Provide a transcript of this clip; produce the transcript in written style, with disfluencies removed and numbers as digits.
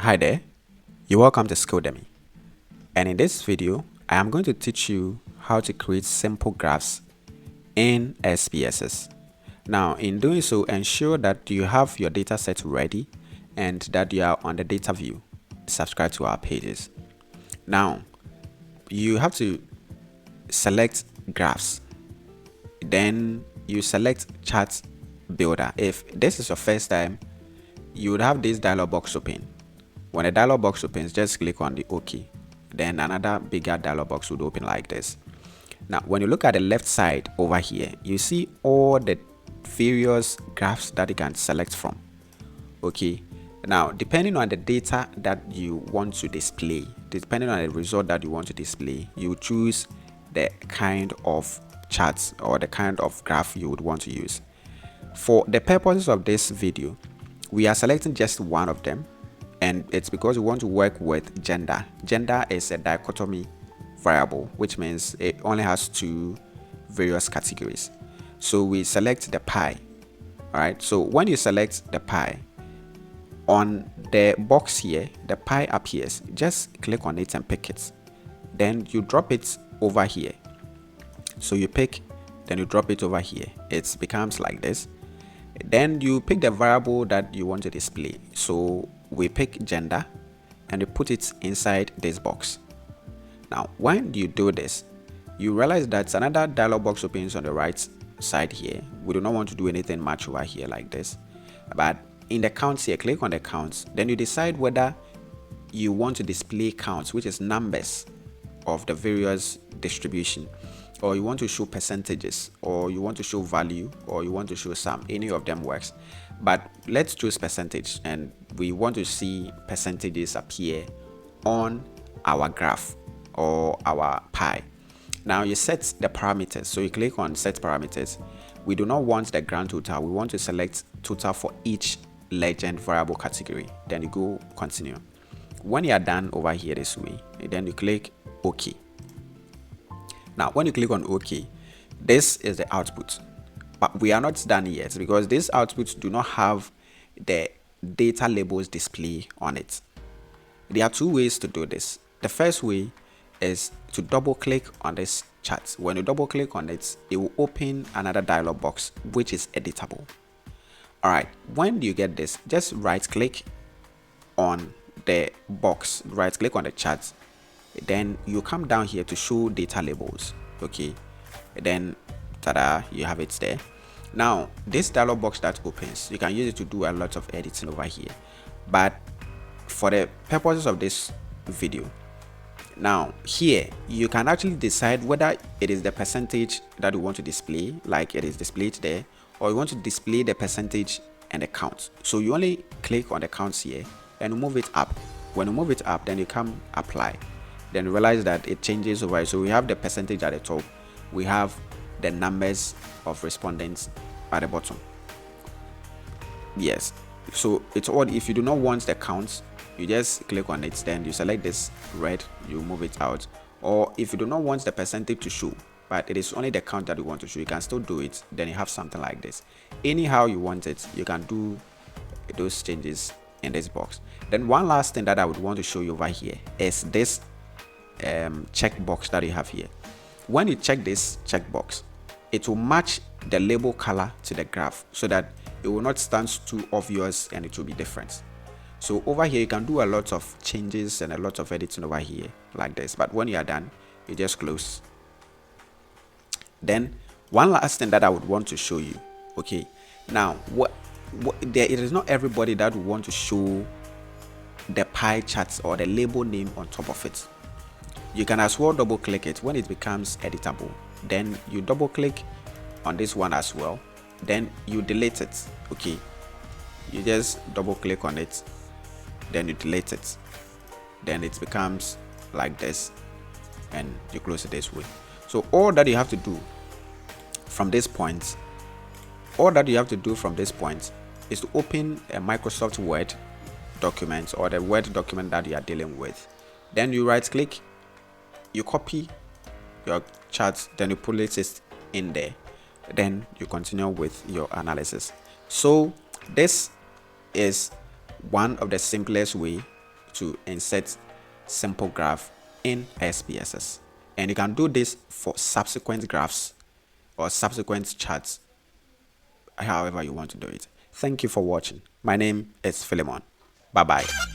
Hi there, you're welcome to Skilldemy, and in this video I am going to teach you how to create simple graphs in SPSS. Now in doing so, ensure that you have your data set ready and that you are on the data view. Subscribe to our pages. Now you have to select graphs, then you select chart builder. If this is your first time, you would have this dialog box open. When a dialog box opens, just click on the OK. Then another bigger dialog box would open like this. Now, when you look at the left side over here, you see all the various graphs that you can select from. Okay. Now, depending on the data that you want to display, depending on the result that you want to display, you choose the kind of charts or the kind of graph you would want to use. For the purposes of this video, we are selecting just one of them. And it's because we want to work with gender. Gender is a dichotomy variable, which means it only has two various categories. So we select the pie. All right. So when you select the pie, on the box here, the pie appears. Just click on it and pick it. Then you drop it over here. So you pick, then you drop it over here. It becomes like this. Then you pick the variable that you want to display. So we pick gender and we put it inside this box. Now when you do this, you realize that another dialog box opens on the right side here. We do not want to do anything much over here like this, but in the counts here, click on the counts. Then you decide whether you want to display counts, which is numbers of the various distribution, or you want to show percentages, or you want to show value, or you want to show sum. Any of them works, but let's choose percentage, and we want to see percentages appear on our graph or our pie. Now you set the parameters, so you click on set parameters. We do not want the grand total, we want to select total for each legend variable category. Then you go continue. When you are done over here this way, then you click OK. Now when you click on OK, this is the output, but we are not done yet because these outputs do not have the data labels display on it. There are two ways to do this. The first way is to double click on this chart. When you double click on it, it will open another dialog box which is editable. All right, when you get this, just right click on the box, right click on the chart. Then you come down here to show data labels. Okay, then tada, you have it there. Now this dialog box that opens, you can use it to do a lot of editing over here, but for the purposes of this video, now here you can actually decide whether it is the percentage that you want to display, like it is displayed there, or you want to display the percentage and the count. So you only click on the counts here and move it up. When you move it up, then you come apply. Then realize that it changes over. So we have the percentage at the top, we have the numbers of respondents at the bottom. Yes, so it's all. If you do not want the counts, you just click on it, then you select this red, you move it out. Or if you do not want the percentage to show, but it is only the count that you want to show, you can still do it. Then you have something like this. Anyhow you want it, you can do those changes in this box. Then one last thing that I would want to show you over here is this checkbox that you have here. When you check this checkbox, it will match the label color to the graph so that it will not stand too obvious and it will be different. So over here you can do a lot of changes and a lot of editing over here like this, but when you are done, you just close. Then one last thing that I would want to show you. Okay, now it is not everybody that will want to show the pie charts or the label name on top of it. You can as well double click it when it becomes editable. Then you double click on this one as well, then you delete it. Okay, you just double click on it, then you delete it, then it becomes like this, and you close it this way. So all that you have to do from this point, is to open a Microsoft Word document or the Word document that you are dealing with. Then you right click, you copy your chart, then you pull it in there, then you continue with your analysis. So this is one of the simplest way to insert simple graph in SPSS. And you can do this for subsequent graphs or subsequent charts, however you want to do it. Thank you for watching. My name is Philemon. Bye bye.